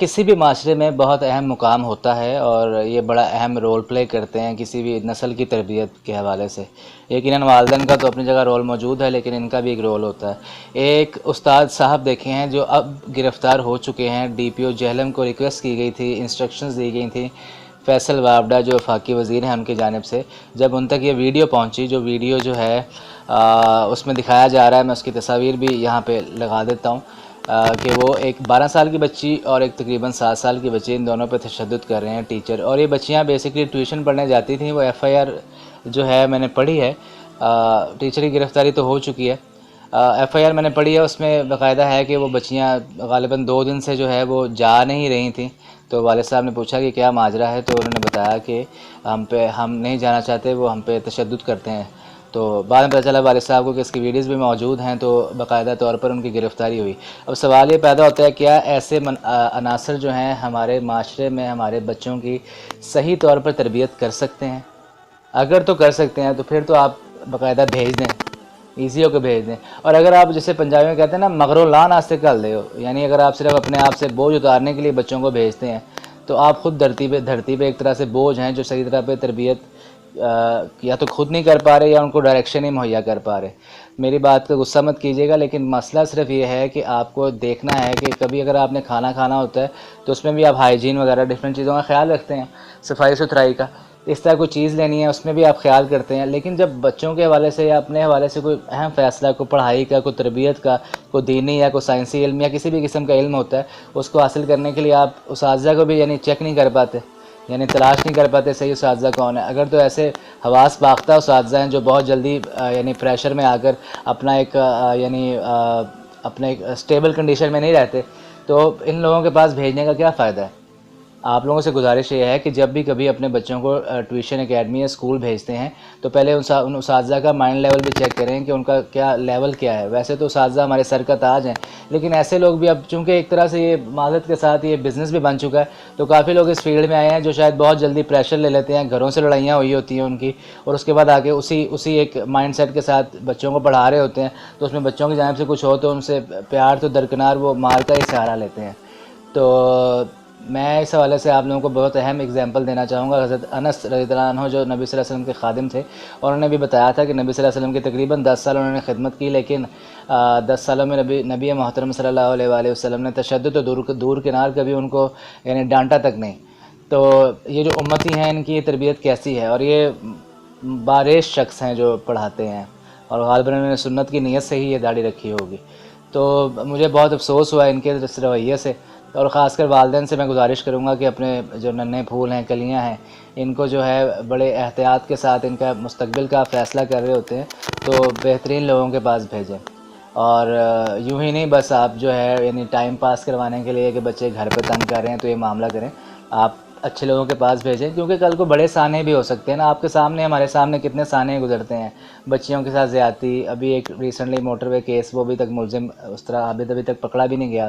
کسی بھی معاشرے میں بہت اہم مقام ہوتا ہے اور یہ بڑا اہم رول پلے کرتے ہیں کسی بھی نسل کی تربیت کے حوالے سے۔ یقیناً والدین کا تو اپنی جگہ رول موجود ہے، لیکن ان کا بھی ایک رول ہوتا ہے۔ ایک استاد صاحب دیکھے ہیں جو اب گرفتار ہو چکے ہیں، ڈی پی او جہلم کو ریکویسٹ کی گئی تھی، انسٹرکشنز دی گئی تھیں فیصل وابڈا جو وفاقی وزیر ہیں ان کی جانب سے۔ جب ان تک یہ ویڈیو پہنچی، جو ویڈیو جو ہے اس میں دکھایا جا رہا ہے، میں اس کی تصاویر بھی یہاں پہ لگا دیتا ہوں کہ وہ ایک 12 سال کی بچی اور ایک تقریباً 7 سال کی بچی، ان دونوں پہ تشدد کر رہے ہیں ٹیچر۔ اور یہ بچیاں بیسکلی ٹیوشن پڑھنے جاتی تھیں۔ وہ ایف آئی آر جو ہے میں نے پڑھی ہے، ٹیچر کی گرفتاری تو ہو چکی ہے۔ ایف آئی آر میں نے پڑھی ہے، اس میں باقاعدہ ہے کہ وہ بچیاں غالباً 2 دن سے جو ہے وہ جا نہیں رہی تھیں۔ تو والد صاحب نے پوچھا کہ کیا ماجرا ہے، تو انہوں نے بتایا کہ ہم نہیں جانا چاہتے، وہ ہم پہ تشدد کرتے ہیں۔ تو بعد میں پتہ چلا والد صاحب کو کہ اس کی ویڈیوز بھی موجود ہیں، تو باقاعدہ طور پر ان کی گرفتاری ہوئی۔ اب سوال یہ پیدا ہوتا ہے کیا ایسے عناصر جو ہیں ہمارے معاشرے میں ہمارے بچوں کی صحیح طور پر تربیت کر سکتے ہیں؟ اگر تو کر سکتے ہیں تو پھر تو آپ باقاعدہ بھیج دیں، ایزی ہو کے بھیج دیں۔ اور اگر آپ جیسے پنجابی میں کہتے ہیں نا مغرو لان آستے کل دے ہو، یعنی اگر آپ صرف اپنے آپ سے بوجھ اتارنے کے لیے بچوں کو بھیجتے ہیں تو آپ خود دھرتی پہ ایک طرح سے بوجھ ہیں جو صحیح طرح پہ تربیت یا تو خود نہیں کر پا رہے یا ان کو ڈائریکشن ہی مہیا کر پا رہے۔ میری بات کا غصہ مت کیجیے گا، لیکن مسئلہ صرف یہ ہے کہ آپ کو دیکھنا ہے کہ کبھی اگر آپ نے کھانا کھانا ہوتا ہے تو اس میں بھی آپ ہائیجین وغیرہ ڈفرینٹ چیزوں کا خیال رکھتے ہیں، صفائی ستھرائی کا۔ اس طرح کوئی چیز لینی ہے اس میں بھی آپ خیال کرتے ہیں، لیکن جب بچوں کے حوالے سے یا اپنے حوالے سے کوئی اہم فیصلہ، کوئی پڑھائی کا، کوئی تربیت کا، کوئی دینی یا کوئی سائنسی علم یا کسی بھی قسم کا علم ہوتا ہے، اس کو حاصل کرنے کے لیے آپ اساتذہ کو بھی یعنی چیک نہیں کر پاتے، یعنی تلاش نہیں کر پاتے صحیح اساتذہ کون ہے۔ اگر تو ایسے حواس باختہ اساتذہ ہیں جو بہت جلدی یعنی پریشر میں آ کر اپنا ایک یعنی اپنے ایک اسٹیبل کنڈیشن میں نہیں رہتے، تو ان لوگوں کے پاس بھیجنے کا کیا فائدہ ہے؟ آپ لوگوں سے گزارش یہ ہے کہ جب بھی کبھی اپنے بچوں کو ٹیوشن اکیڈمی یا اسکول بھیجتے ہیں تو پہلے ان اساتذہ کا مائنڈ لیول بھی چیک کریں کہ ان کا کیا لیول کیا ہے۔ ویسے تو اساتذہ ہمارے سر کا تاج ہیں، لیکن ایسے لوگ بھی اب چونکہ ایک طرح سے یہ معذرت کے ساتھ یہ بزنس بھی بن چکا ہے، تو کافی لوگ اس فیلڈ میں آئے ہیں جو شاید بہت جلدی پریشر لے لیتے ہیں، گھروں سے لڑائیاں ہوئی ہوتی ہیں ان کی، اور اس کے بعد آگے اسی ایک مائنڈ سیٹ کے ساتھ بچوں کو پڑھا رہے ہوتے ہیں، تو اس میں بچوں کی جانب سے کچھ ہو تو ان سے پیار تو درکنار وہ مار کا ہی سہارا لیتے ہیں۔ تو میں اس حوالے سے آپ لوگوں کو بہت اہم اگزامپل دینا چاہوں گا۔ حضرت انس رضی اللہ عنہ جو نبی صلی اللہ علیہ وسلم کے خادم تھے، اور انہوں نے بھی بتایا تھا کہ نبی صلی اللہ علیہ وسلم کے تقریباً 10 سال انہوں نے خدمت کی، لیکن 10 سالوں میں نبی محترم صلی اللہ علیہ وآلہ وسلم نے تشدد تو دور کنار کبھی ان کو یعنی ڈانٹا تک نہیں۔ تو یہ جو امتی ہیں ان کی تربیت کیسی ہے؟ اور یہ بارش شخص ہیں جو پڑھاتے ہیں، اور غالباً انہوں نے سنت کی نیت سے ہی یہ داڑھی رکھی ہوگی۔ تو مجھے بہت افسوس ہوا ان کے اس رویے سے، اور خاص کر والدین سے میں گزارش کروں گا کہ اپنے جو ننھے پھول ہیں، کلیاں ہیں، ان کو جو ہے بڑے احتیاط کے ساتھ ان کا مستقبل کا فیصلہ کر رہے ہوتے ہیں تو بہترین لوگوں کے پاس بھیجیں۔ اور یوں ہی نہیں بس آپ جو ہے یعنی ٹائم پاس کروانے کے لیے کہ بچے گھر پہ تنگ کر رہے ہیں تو یہ معاملہ کریں، آپ اچھے لوگوں کے پاس بھیجیں، کیونکہ کل کو بڑے سانے بھی ہو سکتے ہیں نا۔ آپ کے سامنے، ہمارے سامنے کتنے سانے گزرتے ہیں بچیوں کے ساتھ زیادتی۔ ابھی ایک ریسنٹلی موٹر وے کیس، وہ ابھی تک ملزم اس طرح ابھی تک پکڑا بھی نہیں گیا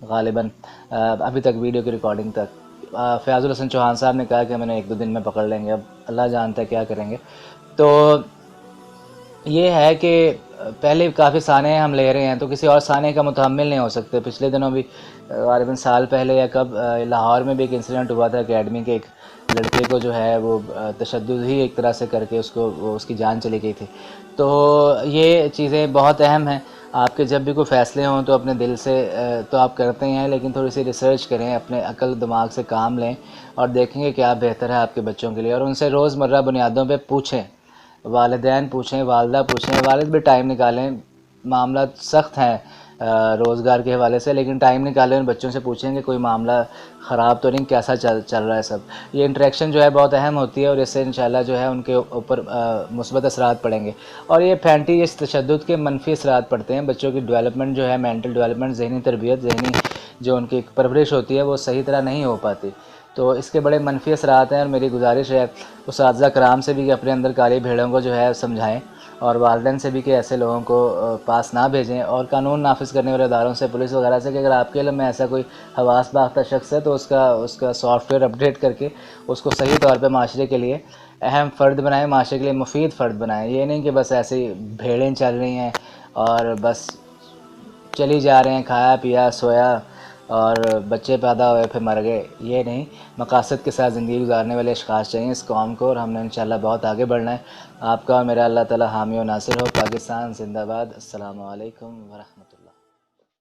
غالباً، ابھی تک ویڈیو کی ریکارڈنگ تک۔ فیاض الحسن چوہان صاحب نے کہا کہ ہمیں 1-2 دن میں پکڑ لیں گے، اب اللہ جانتا ہے کیا کریں گے۔ تو یہ ہے کہ پہلے کافی سانے ہم لے رہے ہیں تو کسی اور سانے کا متحمل نہیں ہو سکتے۔ پچھلے دنوں بھی غالباً سال پہلے یا کب لاہور میں بھی ایک انسیڈنٹ ہوا تھا اکیڈمی کے، ایک لڑکے کو جو ہے وہ تشدد ہی ایک طرح سے کر کے اس کی جان چلی گئی تھی۔ تو یہ چیزیں بہت اہم ہیں۔ آپ کے جب بھی کوئی فیصلے ہوں تو اپنے دل سے تو آپ کرتے ہیں، لیکن تھوڑی سی ریسرچ کریں، اپنے عقل دماغ سے کام لیں اور دیکھیں گے کیا بہتر ہے آپ کے بچوں کے لیے، اور ان سے روزمرہ بنیادوں پہ پوچھیں، والدین پوچھیں، والدہ پوچھیں، والد بھی ٹائم نکالیں۔ معاملات سخت ہیں روزگار کے حوالے سے، لیکن ٹائم نکالیں، ان بچوں سے پوچھیں کہ کوئی معاملہ خراب تو نہیں، کیسا چل رہا ہے سب۔ یہ انٹریکشن جو ہے بہت اہم ہوتی ہے، اور اس سے انشاءاللہ جو ہے ان کے اوپر مثبت اثرات پڑیں گے۔ اور یہ پھینٹی اس تشدد کے منفی اثرات پڑتے ہیں، بچوں کی ڈیولپمنٹ جو ہے، مینٹل ڈیولپمنٹ، ذہنی تربیت، ذہنی جو ان کی پرورش ہوتی ہے وہ صحیح طرح نہیں ہو پاتی۔ تو اس کے بڑے منفی اثرات ہیں، اور میری گزارش ہے اساتذہ کرام سے بھی کہ اپنے اندر کالی بھیڑوں کو جو ہے سمجھائیں، اور والدین سے بھی کہ ایسے لوگوں کو پاس نہ بھیجیں، اور قانون نافذ کرنے والے اداروں سے، پولیس وغیرہ سے، کہ اگر آپ کے علم میں ایسا کوئی حواس باختہ شخص ہے تو اس کا سافٹ ویئر اپڈیٹ کر کے اس کو صحیح طور پہ معاشرے کے لیے اہم فرد بنائیں، معاشرے کے لیے مفید فرد بنائیں۔ یہ نہیں کہ بس ایسے ہی بھیڑیں چل رہی ہیں اور بس چلی جا رہے ہیں، کھایا پیا سویا اور بچے پیدا ہوئے پھر مر گئے، یہ نہیں، مقاصد کے ساتھ زندگی گزارنے والے اشخاص چاہیے اس قوم کو، اور ہم نے انشاءاللہ بہت آگے بڑھنا ہے۔ آپ کا اور میرا اللہ تعالی حامی و ناصر ہو۔ پاکستان زندہ باد۔ السلام علیکم ورحمۃ اللہ۔